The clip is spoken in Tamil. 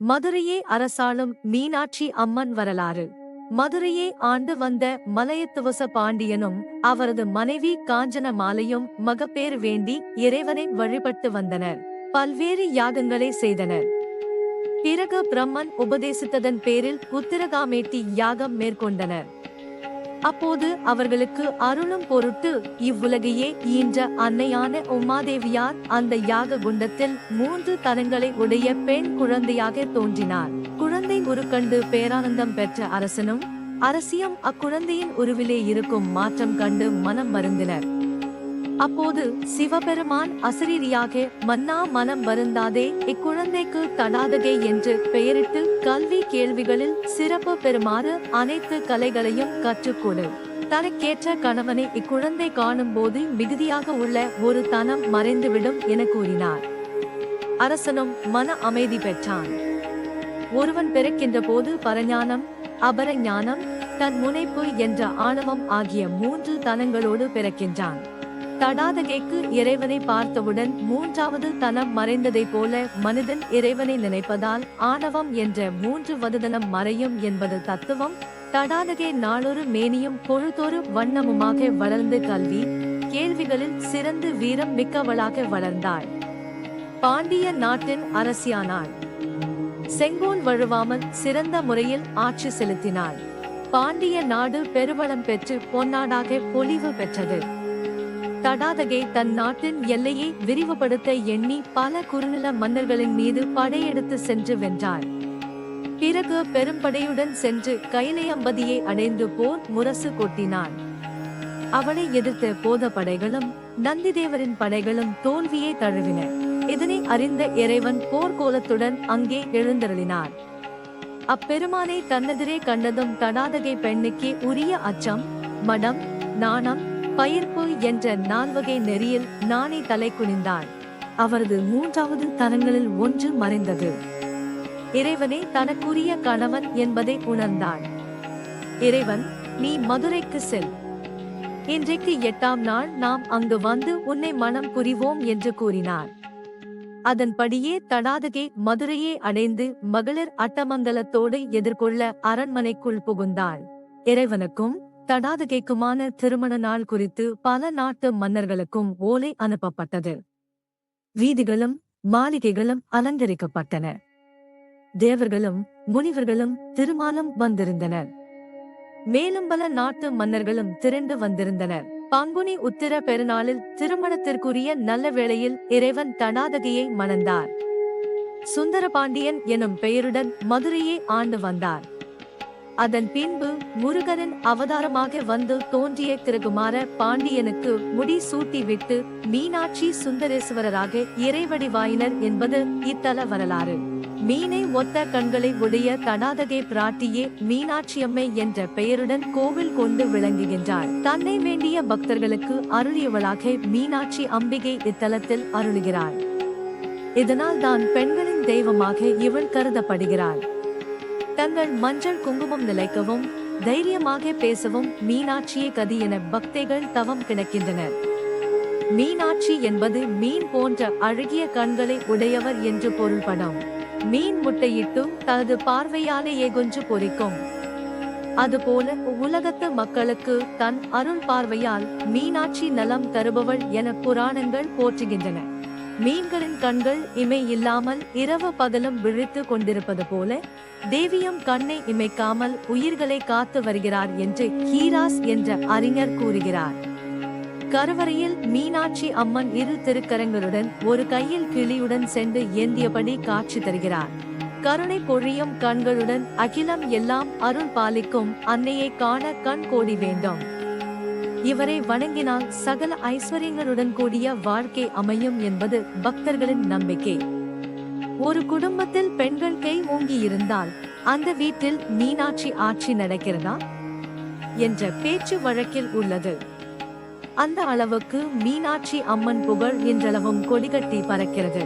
மதுரையே அரசாளும் மீனாட்சி அம்மன் வரலாறு. மதுரையே ஆண்டு வந்த மலையத்துவச பாண்டியனும் அவரது மனைவி காஞ்சன மாலையும் மகப்பேறு வேண்டி இறைவனை வழிபட்டு வந்தனர். பல்வேறு யாகங்களை செய்தனர். பிறகு பிரம்மன் உபதேசித்ததன் பேரில் உத்திரகாமேட்டி யாகம் மேற்கொண்டனர். அப்போது அவர்களுக்கு அருளும் பொருட்டு இவ்வுலகையே ஈன்ற அன்னையான உமாதேவியார் அந்த யாக குண்டத்தில் 3 தரங்களை உடைய பெண் குழந்தையாக தோன்றினார். குழந்தை உருக்கண்டு பேரானந்தம் பெற்ற அரசனும் அரசியும் அக்குழந்தையின் உருவிலே இருக்கும் மாற்றம் கண்டு மனம் வருந்தினர். அப்போது சிவபெருமான் அசரீரியாக மன்னா மனம் வருந்தாதே, இக்குழந்தைக்கு தடாதகை என்று பெயரிட்டு கல்வி கேள்விகளில் சிறப்பு பெறுமாறு அனைத்து கலைகளையும் கற்றுக்கொடு. தனக்கேற்ற கணவனை இக்குழந்தை காணும் போது மிகுதியாக உள்ள ஒரு தனம் மறைந்துவிடும் என கூறினார். அரசனும் மன அமைதி பெற்றான். ஒருவன் பிறக்கின்ற போது பரஞானம், அபரஞானம், தன் முனைப்பு என்ற ஆணவம் ஆகிய 3 தனங்களோடு பிறக்கின்றான். தடாதகைக்கு இறைவனை பார்த்தவுடன் 3வது தனம் மறைந்ததைப் போல மனிதன் இறைவனை நினைப்பதால் ஆணவம் என்ற 3 வதுதனம் மறையும் என்பது தத்துவம். தடாதகை நாளொரு மேனியும் பொழுதொரு வண்ணமுமாக வளர்ந்து கல்வி கேள்விகளில் சிறந்து வீரம் மிக்கவளாக வளர்ந்தாள். பாண்டிய நாட்டின் அரசியானாள். செங்கோல் வழுவாமல் சிறந்த முறையில் ஆட்சி செலுத்தினாள். பாண்டிய நாடு பெருவளம் பெற்று பொன்னாடாக பொலிவு பெற்றது. தடாதகை தன் நாட்டின் எல்லையை விரிவுபடுத்த எண்ணி பல குறுநில மன்னர்களின் மீது படையெடுத்து சென்று வென்றாள். பிறகு பெரும்படையுடன் சென்று கைலையம்பதியை அடைந்து போர் முரசு கொட்டினாள். அவளை எதிர்த்த போத படைகளும் நந்திதேவரின் படைகளும் தோல்வியை தழுவின. இதனை அறிந்த இறைவன் போர்க்கோலத்துடன் அங்கே எழுந்தருளினார். அப்பெருமானை தன்னெதிரே கண்டதும் தடாதகை பெண்ணுக்கே உரிய அச்சம், மடம், நாணம், பயிர்ப்பு என்ற 4 நெறியில் நாணி தலை குனிந்தாள். அவரது 3வது தரங்களில் ஒன்று மறைந்தது. இறைவனே தனக்குரிய கணவன் என்பதை உணர்ந்தாள். இறைவன், நீ மதுரைக்கு செல். இன்றைக்கு 8ஆம் நாள் நாம் அங்கு வந்து உன்னை மனம் புரிவோம் என்று கூறினார். அதன்படியே தடாதகை மதுரையை அடைந்து மகளிர் அட்டமங்கலத்தோடு எதிர்கொள்ள அரண்மனைக்குள் புகுந்தாள். இறைவனுக்கும் தடாதகைக்குமான திருமண நாள் குறித்து பல நாட்டு மன்னர்களுக்கும் ஓலை அனுப்பப்பட்டது. வீதிகளும் மாளிகைகளும் அலங்கரிக்கப்பட்டன. தேவர்களும் முனிவர்களும் திருமாலும் வந்திருந்தனர். மேலும் பல நாட்டு மன்னர்களும் திரண்டு வந்திருந்தனர். பங்குனி உத்திர பெருநாளில் திருமணத்திற்குரிய நல்ல வேளையில் இறைவன் தடாதகையை மணந்தார். சுந்தரபாண்டியன் எனும் பெயருடன் மதுரையை ஆண்டு வந்தார். அதன் பின்பு முருகனின் அவதாரமாக வந்து தோன்றிய திருகுமார பாண்டியனுக்கு முடி சூட்டிவிட்டு மீனாட்சி சுந்தரேஸ்வரராக இறைவடிவாயினர் என்பது இத்தல வரலாறு. மீனை ஒத்த கண்களை உடைய தடாதகை பிராட்டியே மீனாட்சியம்மை என்ற பெயருடன் கோவில் கொண்டு விளங்குகின்றாள். தன்னை வேண்டிய பக்தர்களுக்கு அருளியவளாக மீனாட்சி அம்பிகை இத்தலத்தில் அருளுகிறாள். இதனால் தான் பெண்களின் தெய்வமாக இவள் கருதப்படுகிறாள். தங்கள் மஞ்சள் குங்குமம் நிலைக்கவும் தைரியமாக பேசவும் மீனாட்சியே கதி என பக்தைகள் தவம் கிடக்கின்றனர். மீனாட்சி என்பது மீன் போன்ற அழகிய கண்களை உடையவர் என்று பொருள்படும். மீன் முட்டையிட்டும் தனது பார்வையாலேயே கொஞ்சு பொறிக்கும். அதுபோல உலகத்து மக்களுக்கு தன் அருள் பார்வையால் மீனாட்சி நலம் தருபவள் என புராணங்கள் போற்றுகின்றன. மீன்களின் கண்கள் இமை இல்லாமல் இரவு பகலும் விழித்து கொண்டிருப்பது போல தேவியும் கண்ணை இமைக்காமல் உயிர்களை காத்து வருகிறார் என்று ஹீராஸ் என்ற அறிஞர் கூறுகிறார். கருவறையில் மீனாட்சி அம்மன் 2 திருக்கரங்களுடன் ஒரு கையில் கிளியுடன் சென்று ஏந்தியபடி காட்சி தருகிறார். கருணை பொழியும் கண்களுடன் அகிலம் எல்லாம் அருள் பாலிக்கும் அன்னையை காண கண் கோடி வேண்டும். இவரை வணங்கினால் சகல ஐஸ்வர்யங்களுடன் கூடிய வாழ்க்கை அமையும் என்பது பக்தர்களின் நம்பிக்கை. ஒரு குடும்பத்தில் பெண்கள் கை ஓங்கி இருந்தால் அந்த வீட்டில் மீனாட்சி ஆட்சி நடக்கிறதா என்ற பேச்சு வழக்கில் உள்ளது. அந்த அளவுக்கு மீனாட்சி அம்மன் புகழ் இன்றளவும் கொடிகட்டி பறக்கிறது.